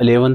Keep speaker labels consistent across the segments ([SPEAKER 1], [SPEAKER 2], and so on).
[SPEAKER 1] 11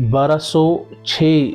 [SPEAKER 1] 1206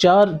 [SPEAKER 1] 4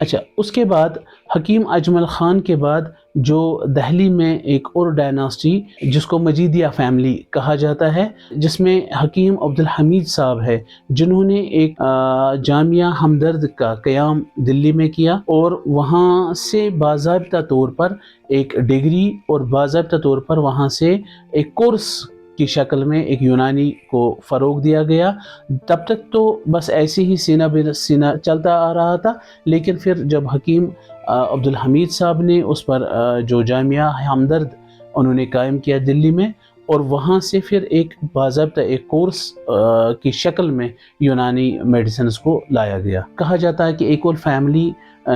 [SPEAKER 1] اچھا، اس کے بعد حکیم اجمل خان کے بعد جو دہلی میں ایک اور ڈائناسٹی جس کو مجیدیہ فیملی کہا جاتا ہے، جس میں حکیم عبدالحمید صاحب ہے، جنہوں نے ایک جامعہ ہمدرد کا قیام دلی میں کیا اور وہاں سے باضابطہ طور پر ایک ڈگری اور باضابطہ طور پر وہاں سے ایک کورس کی شکل میں ایک یونانی کو فروغ دیا گیا۔ تب تک تو بس ایسے ہی سینہ بہ سینہ چلتا آ رہا تھا، لیکن پھر جب حکیم عبدالحمید صاحب نے اس پر جو جامعہ ہمدرد انہوں نے قائم کیا دلی میں، اور وہاں سے پھر ایک باضابطہ ایک کورس کی شکل میں یونانی میڈیسنز کو لایا گیا۔ کہا جاتا ہے کہ ایک اور فیملی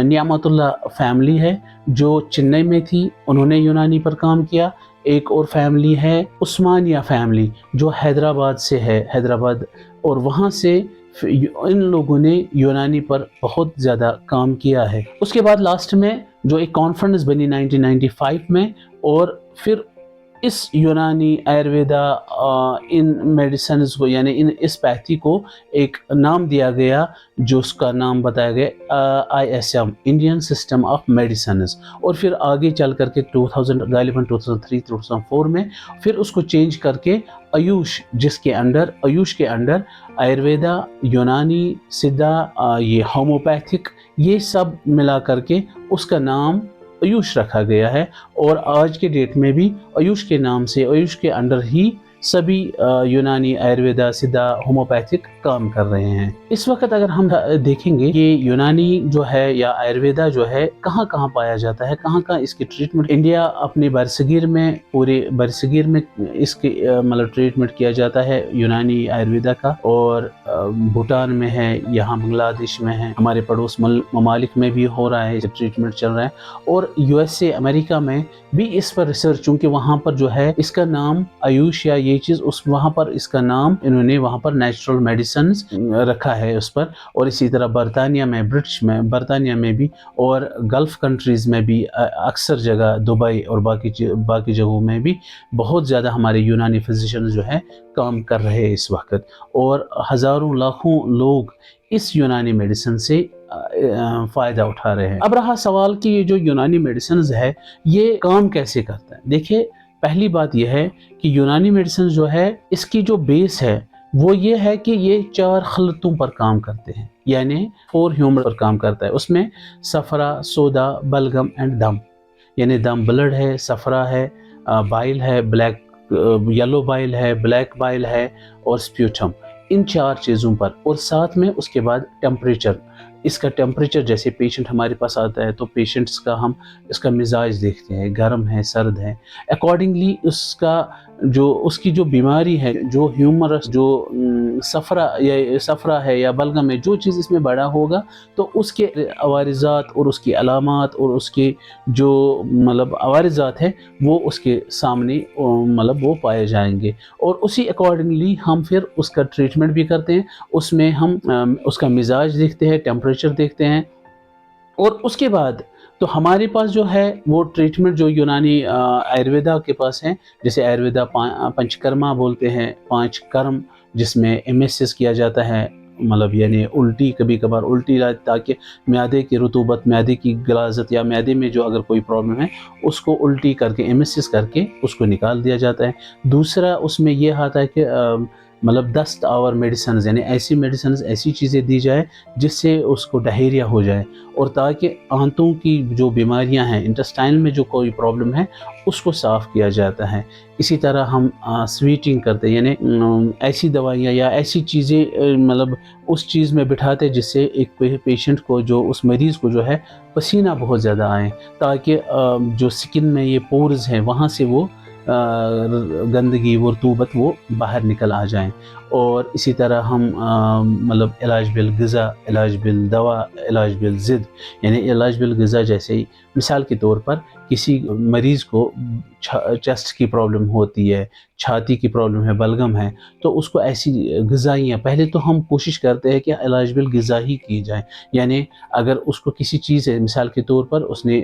[SPEAKER 1] نعمت اللہ فیملی ہے جو چنئی میں تھی، انہوں نے یونانی پر کام کیا۔ ایک اور فیملی ہے عثمانیہ فیملی جو حیدرآباد سے ہے، حیدرآباد، اور وہاں سے ان لوگوں نے یونانی پر بہت زیادہ کام کیا ہے۔ اس کے بعد لاسٹ میں جو ایک کانفرنس بنی 1995 میں، اور پھر اس یونانی آیورویدا ان میڈیسنز کو یعنی اس پیتھی کو ایک نام دیا گیا، جو اس کا نام بتایا گیا ISM Indian system of medicines, اور پھر آگے چل کر کے 2000 غالباً 2003-2004 میں پھر اس کو چینج کر کے آیوش کے انڈر آیورویدا، یونانی، سدھا، یہ ہوموپیتھک، یہ سب ملا کر کے اس کا نام آیوش رکھا گیا ہے، اور آج کے ڈیٹ میں بھی آیوش کے نام سے، آیوش کے انڈر ہی سبھی یونانی، آیورویدا، سدھا، ہوموپیتھک کام کر رہے ہیں۔ اس وقت اگر ہم دیکھیں گے کہ یونانی جو ہے یا آیورویدا جو ہے کہاں کہاں پایا جاتا ہے، کہاں کہاں اس کی ٹریٹمنٹ، انڈیا اپنے برصغیر میں، پورے برصغیر میں اس کی مطلب ٹریٹمنٹ کیا جاتا ہے یونانی آیورویدا کا، اور بھوٹان میں ہے، یہاں بنگلہ دیش میں ہے، ہمارے پڑوس ممالک میں بھی ہو رہا ہے، ٹریٹمنٹ چل رہا ہے، اور USA امریکہ میں بھی اس پر ریسرچ، چونکہ وہاں پر جو ہے اس کا نام آیوش یا یہ چیز وہاں پر اس کا نام انہوں نے وہاں پر نیچرل میڈیسنز رکھا ہے اس پر، اور اسی طرح برطانیہ میں، برطانیہ میں بھی، اور گلف کنٹریز میں بھی اکثر جگہ، دبئی اور باقی جگہوں میں بھی بہت زیادہ ہمارے یونانی فزیشین جو ہے کام کر رہے ہیں اس وقت، اور ہزاروں لاکھوں لوگ اس یونانی میڈیسن سے فائدہ اٹھا رہے ہیں۔ اب رہا سوال کہ یہ جو یونانی میڈیسنز ہے یہ کام کیسے کرتا ہے۔ دیکھیے، پہلی بات یہ ہے کہ یونانی میڈیسن جو ہے اس کی جو بیس ہے وہ یہ ہے کہ یہ 4 خلطوں پر کام کرتے ہیں، یعنی 4 ہیومر پر کام کرتا ہے۔ اس میں صفرا، سودا، بلغم اینڈ دم، یعنی دم بلڈ ہے، صفرا ہے، بائل ہے، بلیک یلو بائل ہے، بلیک بائل ہے، اور سپیوٹم، ان 4 چیزوں پر، اور ساتھ میں اس کے بعد ٹیمپریچر، اس کا ٹیمپریچر، جیسے پیشنٹ ہمارے پاس آتا ہے تو پیشنٹس کا ہم اس کا مزاج دیکھتے ہیں، گرم ہے، سرد ہے، اکارڈنگلی اس کی جو بیماری ہے، جو ہیومرس، جو صفرا ہے یا بلغم ہے، جو چیز اس میں بڑا ہوگا تو اس کے عوارضات اور اس کی علامات اور اس کے جو مطلب عوارضات ہیں وہ اس کے سامنے مطلب وہ پائے جائیں گے، اور اسی اکارڈنگلی ہم پھر اس کا ٹریٹمنٹ بھی کرتے ہیں۔ اس میں ہم اس کا مزاج دیکھتے ہیں، ٹیمپریچر دیکھتے ہیں، اور اس کے بعد تو ہمارے پاس جو ہے وہ ٹریٹمنٹ جو یونانی آیورویدا کے پاس ہے، جیسے آیورویدا پنچ کرما بولتے ہیں، 5 کرم، جس میں MSS کیا جاتا ہے، مطلب یعنی الٹی، کبھی کبھار الٹی تاکہ معدے کی رطوبت، معدے کی غلاظت، یا معدے میں جو اگر کوئی پرابلم ہے اس کو الٹی کر کے MSS کر کے اس کو نکال دیا جاتا ہے۔ دوسرا اس میں یہ آتا ہے کہ مطلب دست آور میڈیسنز، یعنی ایسی میڈیسنز، ایسی چیزیں دی جائے جس سے اس کو ڈہیریا ہو جائے، اور تاکہ آنتوں کی جو بیماریاں ہیں، انٹسٹائن میں جو کوئی پرابلم ہے اس کو صاف کیا جاتا ہے۔ اسی طرح ہم سویٹنگ کرتے ہیں، یعنی ایسی دوائیاں یا ایسی چیزیں مطلب اس چیز میں بٹھاتے جس سے ایک پیشنٹ کو، جو اس مریض کو جو ہے پسینہ بہت زیادہ آئے، تاکہ جو سکن میں یہ پورز ہیں وہاں سے وہ گندگی، وہ رطوبت وہ باہر نکل آ جائیں۔ اور اسی طرح ہم مطلب علاج بالغذا، علاج بالدوا، علاج بالضد، یعنی علاج بالغذا جیسے مثال کے طور پر کسی مریض کو چیسٹ کی پرابلم ہوتی ہے، چھاتی کی پرابلم ہے، بلغم ہے، تو اس کو ایسی غذائیاں، پہلے تو ہم کوشش کرتے ہیں کہ علاج بالغذا ہی کی جائے، یعنی اگر اس کو کسی چیز ہے، مثال کے طور پر اس نے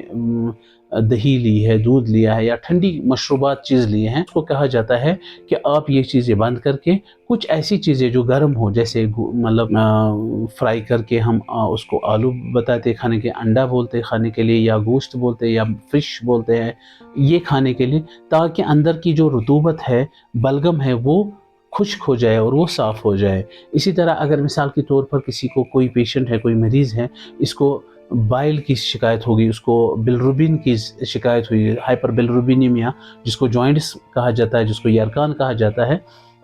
[SPEAKER 1] دہی لی ہے، دودھ لیا ہے یا ٹھنڈی مشروبات چیز لیے ہیں، اس کو کہا جاتا ہے کہ آپ یہ چیزیں بند کر کے کچھ ایسی چیزیں جو گرم ہو، جیسے مطلب فرائی کر کے ہم اس کو آلو بتاتے کھانے کے، انڈا بولتے کھانے کے لیے، یا گوشت بولتے یا فش بولتے ہیں یہ کھانے کے لیے، تاکہ اندر کی جو رطوبت ہے، بلغم ہے، وہ خشک ہو جائے اور وہ صاف ہو جائے۔ اسی طرح اگر مثال کے طور پر کسی کو کوئی پیشنٹ ہے، کوئی مریض ہے، اس کو بائل کی شکایت ہوگی، اس کو بلروبین کی شکایت ہوئی، ہائپر بلروبینیمیا جس کو جوائنٹس کہا جاتا ہے، جس کو یرقان کہا جاتا ہے،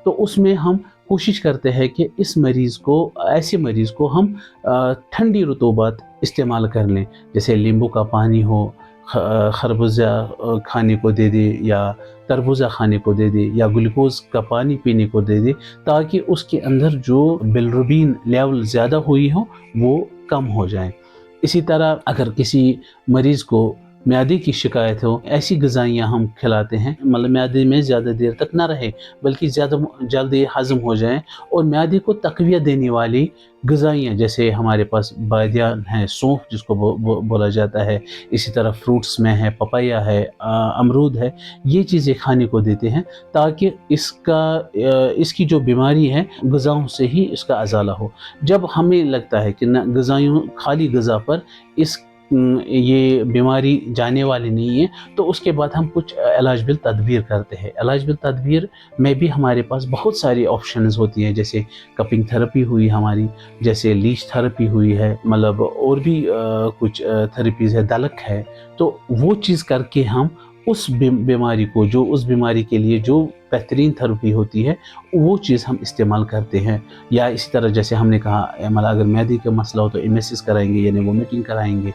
[SPEAKER 1] تو اس میں ہم کوشش کرتے ہیں کہ اس مریض کو، ایسے مریض کو ہم ٹھنڈی رطوبات استعمال کر لیں، جیسے لیمبو کا پانی ہو، خربوزہ کھانے کو دے دے، یا تربوزہ کھانے کو دے دے، یا گلوکوز کا پانی پینے کو دے دے، تاکہ اس کے اندر جو بلروبین لیول زیادہ ہوئی ہو وہ کم ہو جائے۔ اسی طرح اگر کسی مریض کو معدے کی شکایت ہو، ایسی غذائیاں ہم کھلاتے ہیں مطلب معدے میں زیادہ دیر تک نہ رہے، بلکہ زیادہ جلدی ہضم ہو جائیں، اور معدے کو تقویت دینے والی غذائیاں، جیسے ہمارے پاس بادیان ہے، سونف جس کو بولا جاتا ہے، اسی طرح فروٹس میں ہے، پپایا ہے، امرود ہے، یہ چیزیں کھانے کو دیتے ہیں، تاکہ اس کی جو بیماری ہے غذاؤں سے ہی اس کا ازالہ ہو۔ جب ہمیں لگتا ہے کہ نہ خالی غذا پر یہ بیماری جانے والی نہیں ہے، تو اس کے بعد ہم کچھ علاج بالتدبیر کرتے ہیں۔ علاج بالتدبیر میں بھی ہمارے پاس بہت ساری آپشنز ہوتی ہیں، جیسے کپنگ تھراپی ہوئی ہماری، جیسے لیچ تھراپی ہوئی ہے، مطلب اور بھی کچھ تھراپیز ہے، دلک ہے، تو وہ چیز کر کے ہم اس بیماری کو، جو اس بیماری کے لیے جو بہترین تھراپی ہوتی ہے، وہ چیز ہم استعمال کرتے ہیں۔ یا اسی طرح جیسے ہم نے کہا، اگر معدے کا مسئلہ ہو تو ایمیسس کرائیں گے، یعنی وومیٹنگ کرائیں گے،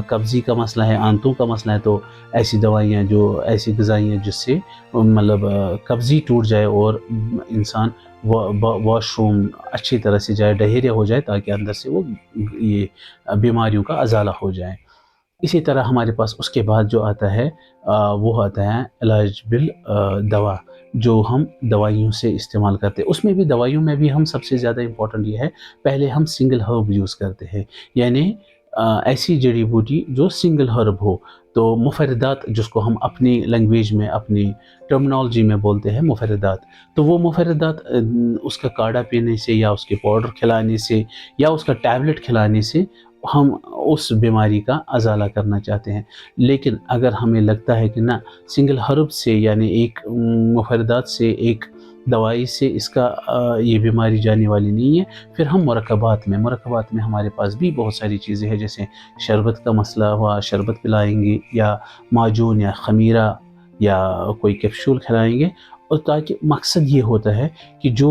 [SPEAKER 1] قبضی کا مسئلہ ہے، آنتوں کا مسئلہ ہے، تو ایسی دوائیاں، جو ایسی غذائیاں جس سے مطلب قبضی ٹوٹ جائے اور انسان واش روم اچھی طرح سے جائے، ڈہیریا ہو جائے، تاکہ اندر سے وہ یہ بیماریوں کا ازالہ ہو جائے۔ اسی طرح ہمارے پاس اس کے بعد جو آتا ہے وہ آتا ہے علاج بالدوا، جو ہم دوائیوں سے استعمال کرتے ہیں۔ اس میں بھی، دوائیوں میں بھی ہم سب سے زیادہ امپورٹنٹ یہ ہے، پہلے ہم سنگل ہرب یوز کرتے ہیں، یعنی ایسی جڑی بوٹی جو سنگل ہرب ہو، تو مفردات جس کو ہم اپنی لینگویج میں، اپنی ٹرمنالوجی میں بولتے ہیں مفردات، تو وہ مفردات اس کا کاڑھا پینے سے، یا اس کے پاؤڈر کھلانے سے، یا اس کا ٹیبلٹ کھلانے سے ہم اس بیماری کا ازالہ کرنا چاہتے ہیں۔ لیکن اگر ہمیں لگتا ہے کہ نہ، سنگل ہرب سے، یعنی ایک مفردات سے، ایک دوائی سے اس کا یہ بیماری جانے والی نہیں ہے، پھر ہم مرکبات میں ہمارے پاس بھی بہت ساری چیزیں ہیں، جیسے شربت کا مسئلہ ہوا، شربت پلائیں گے، یا معجون یا خمیرہ یا کوئی کیپسول کھلائیں گے، اور تاکہ مقصد یہ ہوتا ہے کہ جو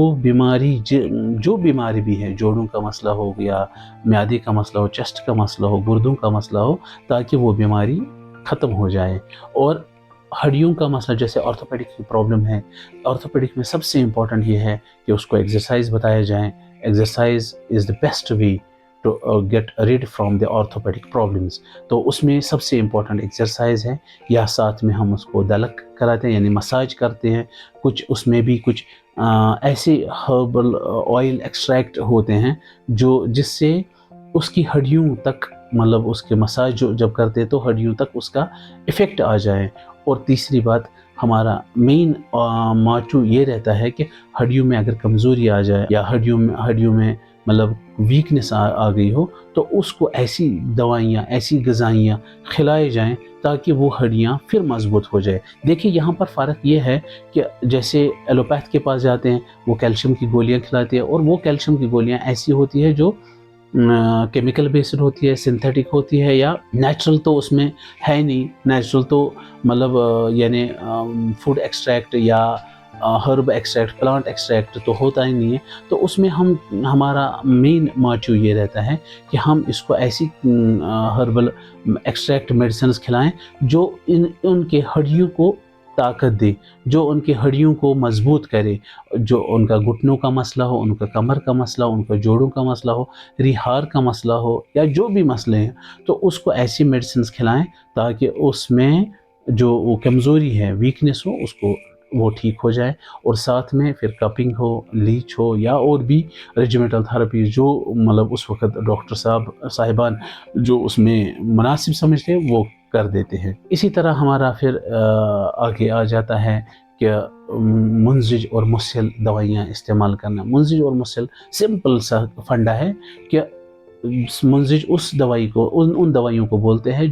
[SPEAKER 1] بیماری بھی ہے، جوڑوں کا مسئلہ ہو، یا معدے کا مسئلہ ہو، چیسٹ کا مسئلہ ہو، گردوں کا مسئلہ ہو، تاکہ وہ بیماری ختم ہو جائے۔ اور ہڈیوں کا مسئلہ، جیسے آرتھوپیڈک کی پرابلم ہے، آرتھوپیڈک میں سب سے امپورٹنٹ یہ ہے کہ اس کو ایکسرسائز بتایا جائیں۔ Exercise is the best way to get rid from the orthopaedic problems, تو اس میں سب سے امپورٹنٹ ایکسرسائز ہے، یا ساتھ میں ہم اس کو دلک کراتے ہیں، یعنی مساج کرتے ہیں۔ کچھ اس میں بھی کچھ ایسے ہربل آئل ایکسٹریکٹ ہوتے ہیں جس سے اس کی ہڈیوں تک، مطلب اس کے مساج جب کرتے ہیں تو ہڈیوں تک اس کا ایفیکٹ آ جائے۔ اور تیسری بات، ہمارا مین ماٹو یہ رہتا ہے کہ ہڈیوں میں اگر کمزوری آ جائے، یا ہڈیوں میں مطلب ویکنس آ گئی ہو، تو اس کو ایسی دوائیاں، ایسی غذائیاں کھلائے جائیں تاکہ وہ ہڈیاں پھر مضبوط ہو جائے۔ دیکھیے یہاں پر فرق یہ ہے کہ جیسے ایلوپیتھ کے پاس جاتے ہیں، وہ کیلشیم کی گولیاں کھلاتے ہیں، اور وہ کیلشیم کی گولیاں ایسی ہوتی ہے جو کیمیکل بیسڈ ہوتی ہے، سنتھیٹک ہوتی ہے، یا نیچرل تو اس میں ہے نہیں۔ نیچرل تو مطلب یعنی فوڈ ایکسٹریکٹ یا ہرب ایکسٹریکٹ، پلانٹ ایکسٹریکٹ تو ہوتا ہی نہیں ہے۔ تو اس میں ہمارا مین موٹیو یہ رہتا ہے کہ ہم اس کو ایسی ہربل ایکسٹریکٹ میڈیسنز کھلائیں جو ان کے ہڈیوں کو طاقت دے، جو ان کے ہڈیوں کو مضبوط کرے، جو ان کا گھٹنوں کا مسئلہ ہو، ان کا کمر کا مسئلہ ہو، ان کا جوڑوں کا مسئلہ ہو، ریہار کا مسئلہ ہو، یا جو بھی مسئلے ہیں، تو اس کو ایسی میڈیسنز کھلائیں تاکہ اس میں جو وہ کمزوری ہے، ویکنس ہو، اس کو وہ ٹھیک ہو جائے۔ اور ساتھ میں پھر کپنگ ہو، لیچ ہو، یا اور بھی ریجیمنٹل تھراپی جو مطلب اس وقت ڈاکٹر صاحبان جو اس میں مناسب سمجھتے ہیں وہ کر دیتے ہیں۔ اسی طرح ہمارا پھر آگے آ جاتا ہے کہ منزج اور مسل دوائیاں استعمال کرنا۔ منزج اور مسل سمپل سا فنڈا ہے کہ منزج اس دوائی کو ان دوائیوں کو بولتے ہیں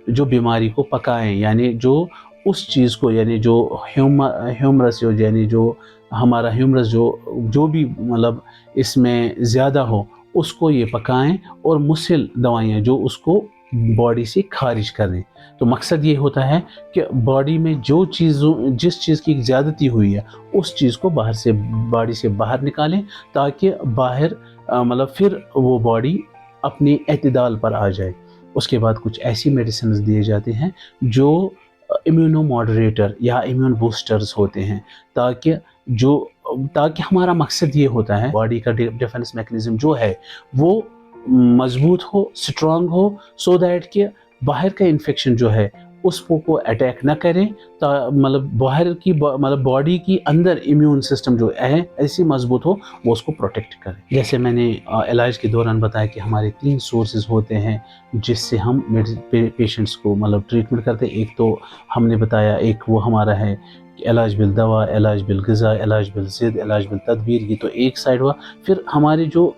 [SPEAKER 1] جو بیماری کو پکائیں، یعنی جو اس چیز کو، یعنی جو ہیومرس یعنی جو ہمارا ہیومرس جو بھی مطلب اس میں زیادہ ہو اس کو یہ پکائیں، اور مسل دوائیاں جو اس کو باڈی سے خارج کریں۔ تو مقصد یہ ہوتا ہے کہ باڈی میں جس چیز کی زیادتی ہوئی ہے اس چیز کو باڈی سے باہر نکالیں، تاکہ باہر مطلب پھر وہ باڈی اپنی اعتدال پر آ جائے۔ اس کے بعد کچھ ایسی میڈیسنز دیے جاتے ہیں جو امیونو ماڈریٹر یا امیون بوسٹرز ہوتے ہیں، تاکہ ہمارا مقصد یہ ہوتا ہے باڈی کا ڈیفنس میکنزم جو ہے وہ مضبوط ہو، سٹرانگ ہو، سو دیٹ کہ باہر کا انفیکشن جو ہے اس کو اٹیک نہ کریں، مطلب باہر کی مطلب باڈی کی اندر امیون سسٹم جو ہے ایسی مضبوط ہو وہ اس کو پروٹیکٹ کرے۔ جیسے میں نے علاج کے دوران بتایا کہ ہمارے 3 سورسز ہوتے ہیں جس سے ہم پیشنٹس کو مطلب ٹریٹمنٹ کرتے ہیں۔ ایک تو ہم نے بتایا، ایک وہ ہمارا ہے علاج بالدوا، علاج بالغذا، علاج بالضد، علاج بالتدبیر، یہ تو ایک سائڈ ہوا۔ پھر ہمارے جو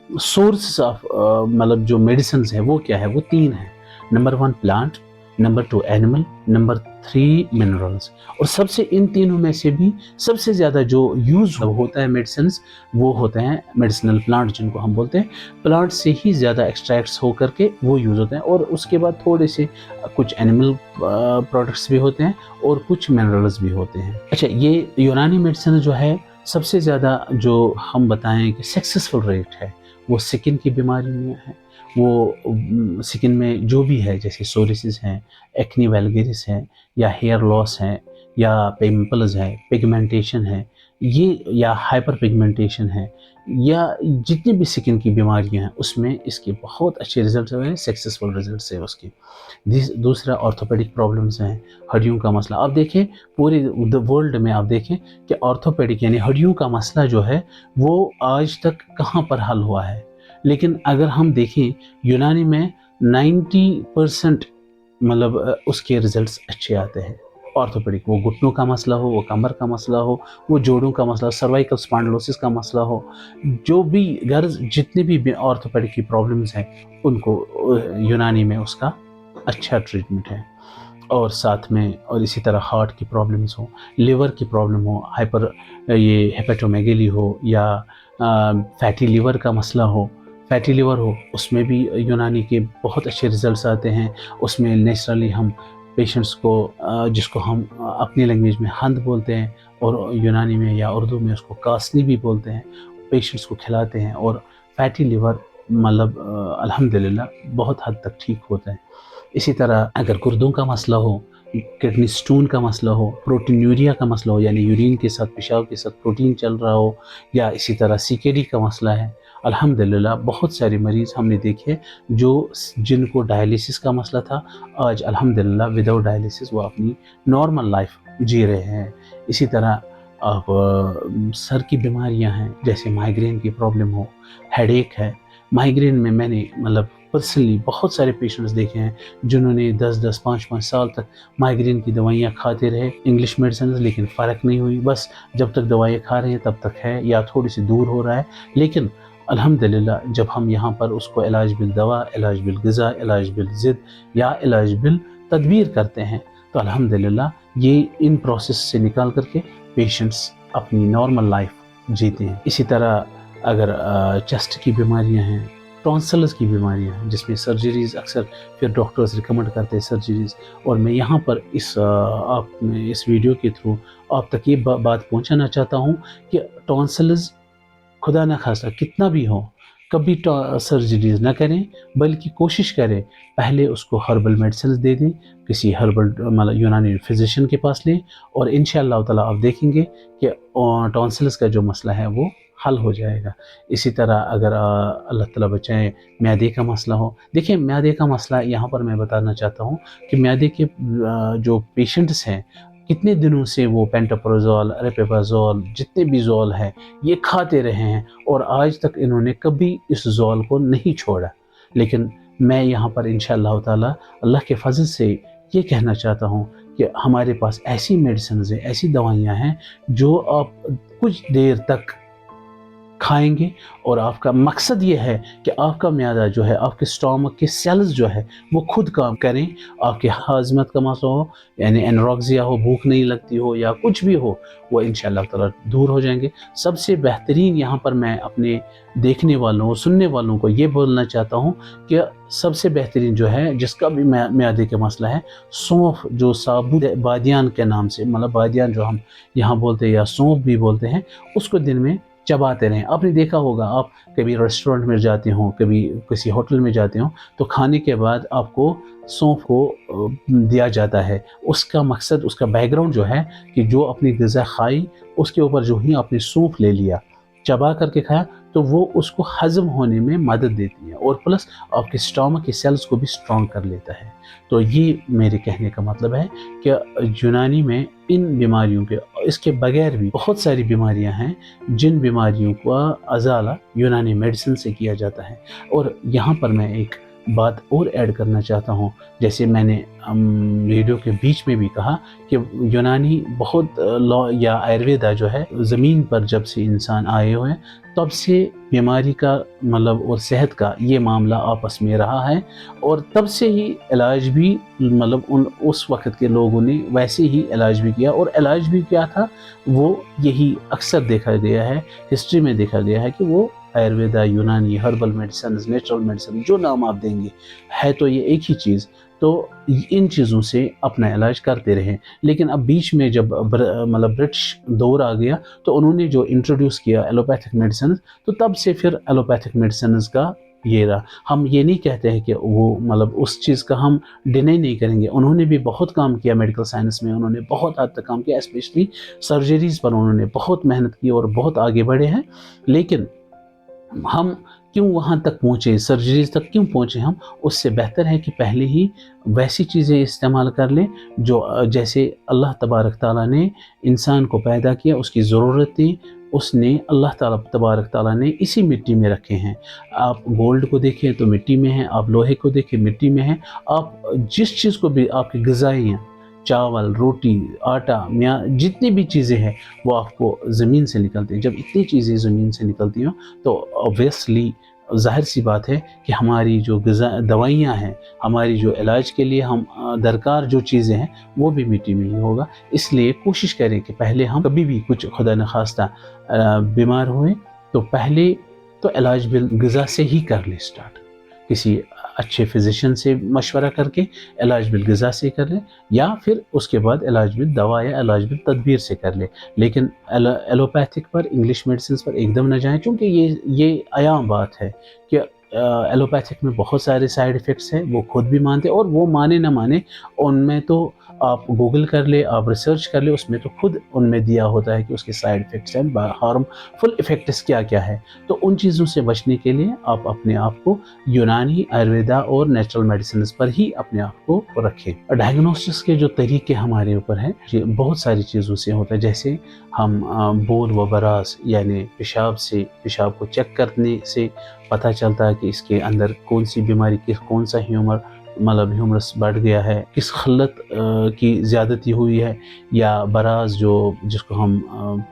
[SPEAKER 1] سورسز آف مطلب جو میڈیسنز ہیں وہ کیا ہے، وہ 3 ہیں۔ Number 1 plant, number 2 animal, number 3 minerals. اور سب سے ان تینوں میں سے بھی سب سے زیادہ جو یوز ہوتا ہے میڈیسنز وہ ہوتے ہیں میڈیسنل پلانٹ، جن کو ہم بولتے ہیں۔ پلانٹ سے ہی زیادہ ایکسٹریکٹس ہو کر کے وہ یوز ہوتے ہیں، اور اس کے بعد تھوڑے سے کچھ اینیمل پروڈکٹس بھی ہوتے ہیں اور کچھ منرلز بھی ہوتے ہیں۔ اچھا، یہ یونانی میڈیسن جو ہے سب سے زیادہ جو ہم بتائیں کہ سکسیسفل ریٹ ہے وہ سکن کی بیماری میں ہے۔ وہ سکن میں جو بھی ہے، جیسے سوریسز ہیں، ایکنی ویلگیرس ہے، یا ہیئر لاس ہے، یا پمپلز ہے، پگمنٹیشن ہے، یہ یا ہائپر پگمنٹیشن ہے، یا جتنی بھی سکن کی بیماریاں ہیں اس میں اس کے بہت اچھے ریزلٹس ہیں، سکسیسفل ریزلٹس ہیں اس کے۔ دوسرا آرتھوپیڈک پرابلمز ہیں، ہڈیوں کا مسئلہ۔ آپ دیکھیں پورے ورلڈ میں آپ دیکھیں کہ آرتھوپیڈک یعنی ہڈیوں کا مسئلہ جو ہے وہ آج تک کہاں پر حل ہوا ہے، لیکن اگر ہم دیکھیں یونانی میں 90% مطلب اس کے ریزلٹس اچھے آتے ہیں۔ آرتھوپیڈک، وہ گھٹنوں کا مسئلہ ہو، وہ کمر کا مسئلہ ہو، وہ جوڑوں کا مسئلہ، سروائکل اسپانڈلوسس کا مسئلہ ہو، جو بھی غرض جتنے بھی آرتھوپیڈک کی پرابلمز ہیں ان کو یونانی میں اس کا اچھا ٹریٹمنٹ ہے۔ اور ساتھ میں اور اسی طرح ہارٹ کی پرابلمز ہو، لیور کی پرابلم ہو، یہ ہیپیٹومیگلی ہو، یا فیٹی لیور کا مسئلہ ہو، فیٹی لیور ہو، اس میں بھی یونانی کے بہت اچھے ریزلٹس آتے ہیں۔ اس میں نیچرلی ہم پیشنٹس کو جس کو ہم اپنی لینگویج میں ہند بولتے ہیں اور یونانی میں یا اردو میں اس کو کاسنی بھی بولتے ہیں، پیشنٹس کو کھلاتے ہیں، اور فیٹی لیور مطلب الحمدللہ بہت حد تک ٹھیک ہوتا ہے۔ اسی طرح اگر گردوں کا مسئلہ ہو، کڈنی سٹون کا مسئلہ ہو، پروٹینیوریا کا مسئلہ ہو، یعنی یورین کے ساتھ پیشاب کے ساتھ پروٹین چل رہا ہو، یا اسی طرح CKD کا مسئلہ ہے، الحمدللہ بہت سارے مریض ہم نے دیکھے جن کو ڈائلیسس کا مسئلہ تھا، آج الحمدللہ وداؤٹ ڈائلیسس وہ اپنی نارمل لائف جی رہے ہیں۔ اسی طرح اب سر کی بیماریاں ہیں، جیسے مائیگرین کی پرابلم ہو، ہیڈ ایک ہے۔ مائیگرین میں نے مطلب پرسنلی بہت سارے پیشنٹس دیکھے ہیں جنہوں نے 5-5 سال تک مائیگرین کی دوائیاں کھاتے رہے، انگلش میڈیسنز، لیکن فرق نہیں ہوئی۔ بس جب تک دوائیاں کھا رہے ہیں تب تک ہے، یا تھوڑی سی دور ہو رہا ہے، لیکن الحمدللہ جب ہم یہاں پر اس کو علاج بالدوا، علاج بالغذا، علاج بالضد یا علاج بالتدبیر کرتے ہیں تو الحمدللہ یہ ان پروسیس سے نکال کر کے پیشنٹس اپنی نارمل لائف جیتے ہیں۔ اسی طرح اگر چیسٹ کی بیماریاں ہیں، ٹونسلز کی بیماریاں ہیں، جس میں سرجریز اکثر پھر ڈاکٹرز ریکمنڈ کرتے ہیں سرجریز، اور میں یہاں پر اس ویڈیو کے تھرو آپ تک یہ بات پہنچانا چاہتا ہوں کہ ٹونسلز خدا نہ خواستہ کتنا بھی ہو کبھی سرجریز نہ کریں، بلکہ کوشش کریں پہلے اس کو ہربل میڈیسنز دے دیں، کسی ہربل یونانی فزیشین کے پاس لیں، اور انشاءاللہ تعالیٰ آپ دیکھیں گے کہ ٹونسلز کا جو مسئلہ ہے وہ حل ہو جائے گا۔ اسی طرح اگر اللہ تعالیٰ بچائیں معدے کا مسئلہ ہو، دیکھیں معدے کا مسئلہ یہاں پر میں بتانا چاہتا ہوں کہ معدے کے جو پیشنٹس ہیں کتنے دنوں سے وہ پینٹاپروزول، ریپیپازول، جتنے بھی زول ہیں یہ کھاتے رہے ہیں، اور آج تک انہوں نے کبھی اس زول کو نہیں چھوڑا، لیکن میں یہاں پر انشاءاللہ تعالی اللہ کے فضل سے یہ کہنا چاہتا ہوں کہ ہمارے پاس ایسی میڈیسنز ہیں، ایسی دوائیاں ہیں جو آپ کچھ دیر تک کھائیں گے، اور آپ کا مقصد یہ ہے کہ آپ کا معدہ جو ہے، آپ کے اسٹامک کے سیلز جو ہے وہ خود کام کریں، آپ کے ہاضمت کا مسئلہ ہو، یعنی انوریکسیا ہو، بھوک نہیں لگتی ہو، یا کچھ بھی ہو، وہ انشاءاللہ تعالی دور ہو جائیں گے۔ سب سے بہترین یہاں پر میں اپنے دیکھنے والوں اور سننے والوں کو یہ بولنا چاہتا ہوں کہ سب سے بہترین جو ہے، جس کا بھی معدے کا مسئلہ ہے، سونف، جو ثابوت بادیان کے نام سے، مطلب بادیان جو ہم یہاں بولتے ہیں یا سونف بھی بولتے ہیں، اس کو دن میں چباتے رہیں۔ آپ نے دیکھا ہوگا، آپ کبھی ریسٹورنٹ میں جاتے ہوں، کبھی کسی ہوٹل میں جاتے ہوں، تو کھانے کے بعد آپ کو سونف کو دیا جاتا ہے۔ اس کا مقصد، اس کا بیک گراؤنڈ جو ہے کہ جو اپنی غذا کھائی، اس کے اوپر جو ہی آپ نے سونف لے لیا، چبا کر کے کھایا، تو وہ اس کو ہضم ہونے میں مدد دیتی ہے، اور پلس آپ کے اسٹامک کے سیلز کو بھی اسٹرانگ کر لیتا ہے۔ تو یہ میرے کہنے کا مطلب ہے کہ یونانی میں ان بیماریوں کے، اس کے بغیر بھی بہت ساری بیماریاں ہیں جن بیماریوں کا ازالہ یونانی میڈیسن سے کیا جاتا ہے۔ اور یہاں پر میں ایک بات اور ایڈ کرنا چاہتا ہوں، جیسے میں نے ویڈیو کے بیچ میں بھی کہا کہ یونانی بہت یا آیورویدا جو ہے، زمین پر جب سے انسان آئے ہوئے تب سے بیماری کا مطلب اور صحت کا یہ معاملہ آپس میں رہا ہے، اور تب سے ہی علاج بھی مطلب اس وقت کے لوگوں نے ویسے ہی علاج بھی کیا، اور علاج بھی کیا تھا وہ یہی اکثر دیکھا گیا ہے، ہسٹری میں دیکھا گیا ہے کہ وہ آیورویدا، یونانی، ہربل میڈیسنز، نیچرل میڈیسن، جو نام آپ دیں گے، ہے تو یہ ایک ہی چیز۔ تو ان چیزوں سے اپنا علاج کرتے رہیں۔ لیکن اب بیچ میں جب مطلب برٹش دور آ گیا، تو انہوں نے جو انٹروڈیوس کیا ایلوپیتھک میڈیسنز، تو تب سے پھر ایلوپیتھک میڈیسنز کا یہ رہا۔ ہم یہ نہیں کہتے ہیں کہ وہ مطلب اس چیز کا ہم ڈینائی نہیں کریں گے، انہوں نے بھی بہت کام کیا میڈیکل سائنس میں، انہوں نے بہت حد تک کام کیا، اسپیشلی سرجریز پر انہوں نے بہت محنت کی اور بہت آگے بڑھے ہیں۔ لیکن ہم کیوں وہاں تک پہنچے، سرجریز تک کیوں پہنچے ہم؟ اس سے بہتر ہے کہ پہلے ہی ویسی چیزیں استعمال کر لیں جو جیسے اللہ تبارک تعالیٰ نے انسان کو پیدا کیا، اس کی ضرورتیں اس نے اللہ تعالیٰ تبارک تعالیٰ نے اسی مٹی میں رکھے ہیں۔ آپ گولڈ کو دیکھیں تو مٹی میں ہے، آپ لوہے کو دیکھیں مٹی میں ہے، آپ جس چیز کو بھی، آپ کی غذائی ہیں، چاول، روٹی، آٹا، جتنی بھی چیزیں ہیں وہ آپ کو زمین سے نکلتی ہیں۔ جب اتنی چیزیں زمین سے نکلتی ہوں تو obviously ظاہر سی بات ہے کہ ہماری جو دوائیاں ہیں، ہماری جو علاج کے لیے ہم درکار جو چیزیں ہیں، وہ بھی مٹی میں ہی ہوگا۔ اس لیے کوشش کریں کہ پہلے ہم کبھی بھی کچھ خدا نخواستہ بیمار ہوئے تو پہلے تو علاج بالغذا سے ہی کر لیں اسٹارٹ، کسی اچھے فزیشین سے مشورہ کر کے علاج بالغذا سے کر لیں، یا پھر اس کے بعد علاج بالدوا یا علاج بالتدبیر سے کر لیں۔ لیکن ایلوپیتھک پر، انگلش میڈیسنز پر ایک دم نہ جائیں، کیونکہ یہ عام بات ہے کہ ایلوپیتھک میں بہت سارے سائیڈ ایفیکٹس ہیں، وہ خود بھی مانتے، اور وہ مانے نہ مانے، ان میں تو آپ گوگل کر لے، آپ ریسرچ کر لے، اس میں تو خود ان میں دیا ہوتا ہے کہ اس کے سائیڈ ایفیکٹس ہیں، ہارمفل ایفیکٹس کیا کیا ہے۔ تو ان چیزوں سے بچنے کے لیے آپ اپنے آپ کو یونانی، آیورویدا اور نیچرل میڈیسنز پر ہی اپنے آپ کو رکھیں۔ ڈائگنوسٹکس کے جو طریقے ہمارے اوپر ہیں، یہ بہت ساری چیزوں سے ہوتا ہے، جیسے ہم بول و براز یعنی پیشاب کو چیک کرنے سے پتہ چلتا ہے کہ اس کے اندر کون سی بیماری، کون سا ہیومرس بڑھ گیا ہے، کس خلت کی زیادتی ہوئی ہے، یا براز جس کو ہم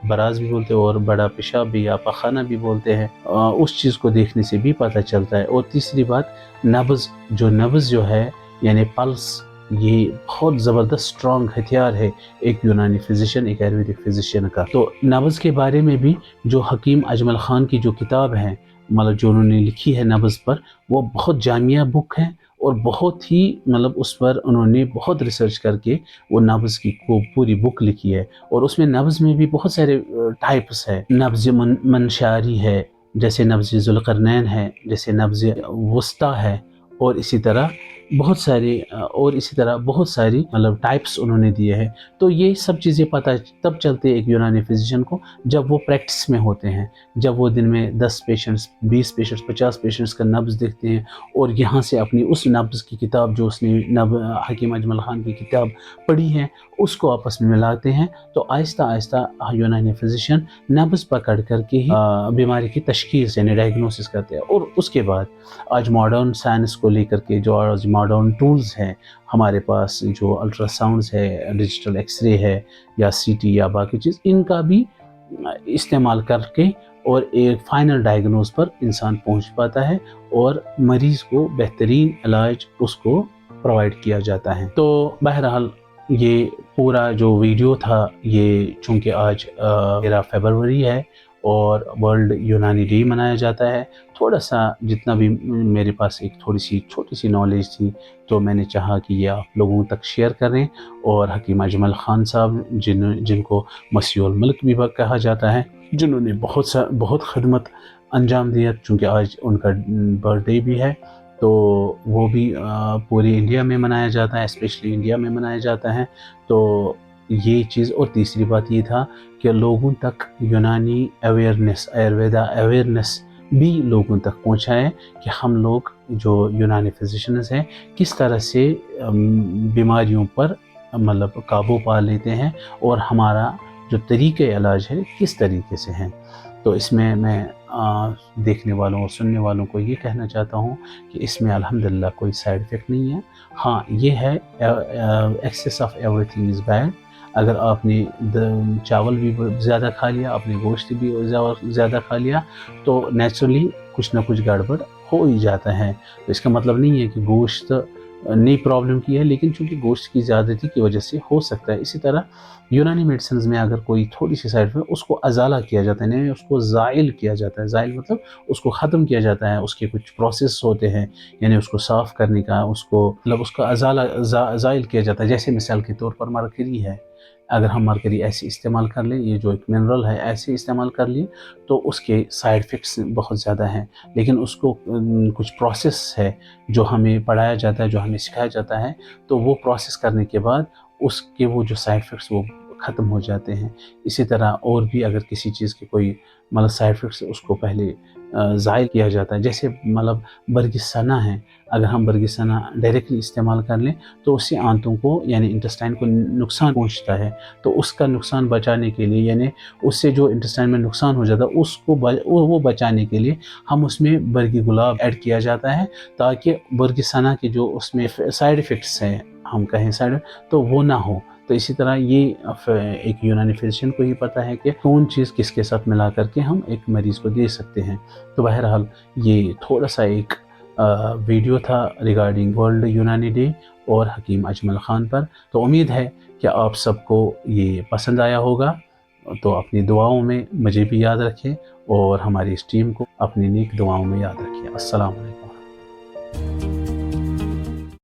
[SPEAKER 1] براز بھی بولتے ہیں اور بڑا پیشاب بھی یا پخانہ بھی بولتے ہیں، اس چیز کو دیکھنے سے بھی پتہ چلتا ہے۔ اور تیسری بات نبض جو ہے یعنی پلس، یہ بہت زبردست سٹرونگ ہتھیار ہے ایک یونانی فزیشین، ایک آیورویدک فزیشین کا۔ تو نبض کے بارے میں بھی جو حکیم اجمل خان کی جو کتاب ہے، جو انہوں نے لکھی ہے نبض پر، وہ بہت جامعہ بک ہے، اور بہت ہی اس پر انہوں نے بہت ریسرچ کر کے وہ نبض کی پوری بک لکھی ہے۔ اور اس میں نبض میں بھی بہت سارے ٹائپس ہے، نبض منشاری ہے، جیسے نبض ذوالقرنین ہے، جیسے نبض وسطیٰ ہے، اور اسی طرح بہت سارے اور اسی طرح بہت ساری ٹائپس انہوں نے دیے ہیں. تو یہ سب چیزیں پتہ تب چلتے ہیں ایک یونانی فزیشین کو جب وہ پریکٹس میں ہوتے ہیں، جب وہ دن میں 10 پیشنٹس، 20 پیشنٹس، 50 پیشنٹس کا نبض دیکھتے ہیں اور یہاں سے اپنی اس نبض کی کتاب جو اس نے حکیم اجمل خان کی کتاب پڑھی ہے اس کو آپس میں ملاتے ہیں. تو آہستہ آہستہ یونانی فزیشین نبض پکڑ کر کے ہی بیماری کی تشخیص یعنی ڈائگنوسس کرتے ہیں. اور اس کے بعد آج ماڈرن سائنس کو لے کر کے جو آج ماڈرن ٹولز ہیں ہمارے پاس، جو الٹرا ساؤنڈز ہے، ڈیجیٹل ایکس رے ہے یا سی ٹی یا باقی چیز، ان کا بھی استعمال کر کے اور ایک فائنل ڈائگنوز پر انسان پہنچ پاتا ہے اور مریض کو بہترین علاج اس کو پرووائڈ کیا جاتا ہے. تو بہرحال یہ پورا جو ویڈیو تھا، یہ چونکہ آج 13 فروری ہے اور ورلڈ یونانی ڈے منایا جاتا ہے، تھوڑا سا جتنا بھی میرے پاس ایک تھوڑی سی چھوٹی سی نالج تھی تو میں نے چاہا کہ یہ آپ لوگوں تک شیئر کریں. اور حکیم اجمل خان صاحب جن کو مسیح الملک بھی کہا جاتا ہے، جنہوں نے بہت خدمت انجام دیا، چونکہ آج ان کا برتھ ڈے بھی ہے تو وہ بھی پورے انڈیا میں منایا جاتا ہے، اسپیشلی انڈیا میں منایا جاتا ہے. تو یہ چیز. اور تیسری بات یہ تھا کہ لوگوں تک یونانی اویئرنیس، آیورویدا اویئرنیس بھی لوگوں تک پہنچائے کہ ہم لوگ جو یونانی فزیشنز ہیں کس طرح سے بیماریوں پر قابو پا لیتے ہیں اور ہمارا جو طریقہ علاج ہے کس طریقے سے ہیں. تو اس میں دیکھنے والوں اور سننے والوں کو یہ کہنا چاہتا ہوں کہ اس میں الحمدللہ کوئی سائیڈ افیکٹ نہیں ہے. ہاں یہ ہے access of every thing is bad. اگر آپ نے چاول بھی زیادہ کھا لیا، آپ نے گوشت بھی زیادہ کھا لیا تو نیچرلی کچھ نہ کچھ گڑبڑ ہو ہی جاتا ہے. تو اس کا مطلب نہیں ہے کہ گوشت نئی پرابلم کی ہے، لیکن چونکہ گوشت کی زیادتی کی وجہ سے ہو سکتا ہے. اسی طرح یونانی میڈیسنز میں اگر کوئی تھوڑی سی سائڈ میں اس کو ازالہ کیا جاتا ہے، یعنی اس کو زائل کیا جاتا ہے. زائل مطلب اس کو ختم کیا جاتا ہے. اس کے کچھ پروسیس ہوتے ہیں، یعنی اس کو صاف کرنے کا، اس کا ازالہ زائل کیا جاتا ہے. جیسے مثال کے طور پر مرکری ہے، اگر ہم مرکری ایسے استعمال کر لیں، یہ جو ایک منرل ہے ایسے استعمال کر لیں تو اس کے سائیڈ افیکٹس بہت زیادہ ہیں. لیکن اس کو کچھ پروسیس ہے جو ہمیں پڑھایا جاتا ہے، جو ہمیں سکھایا جاتا ہے، تو وہ پروسیس کرنے کے بعد اس کے وہ جو سائیڈ افیکٹس وہ ختم ہو جاتے ہیں. اسی طرح اور بھی اگر کسی چیز کے کوئی سائیڈ افیکٹس اس کو پہلے زائل کیا جاتا ہے. جیسے برگ ثنا ہے، اگر ہم برگ ثنا ڈائریکٹلی استعمال کر لیں تو اس سے آنتوں کو یعنی انٹسٹائن کو نقصان پہنچتا ہے. تو اس کا نقصان بچانے کے لیے، یعنی اس سے جو انٹسٹائن میں نقصان ہو جاتا ہے اس کو وہ بچانے کے لیے ہم اس میں برگ گلاب ایڈ کیا جاتا ہے تاکہ برگ ثنا کے جو اس میں سائیڈ افیکٹس ہیں ہم کہیں سائیڈ تو وہ نہ ہو. تو اسی طرح یہ ایک یونانی فزیشین کو ہی پتہ ہے کہ کون چیز کس کے ساتھ ملا کر کے ہم ایک مریض کو دے سکتے ہیں. تو بہرحال یہ تھوڑا سا ایک ویڈیو تھا ریگارڈنگ ورلڈ یونانی ڈے اور حکیم اجمل خان پر. تو امید ہے کہ آپ سب کو یہ پسند آیا ہوگا. تو اپنی دعاؤں میں مجھے بھی یاد رکھیں اور ہماری اس ٹیم کو اپنی نیک دعاؤں میں یاد رکھیں. السلام علیکم.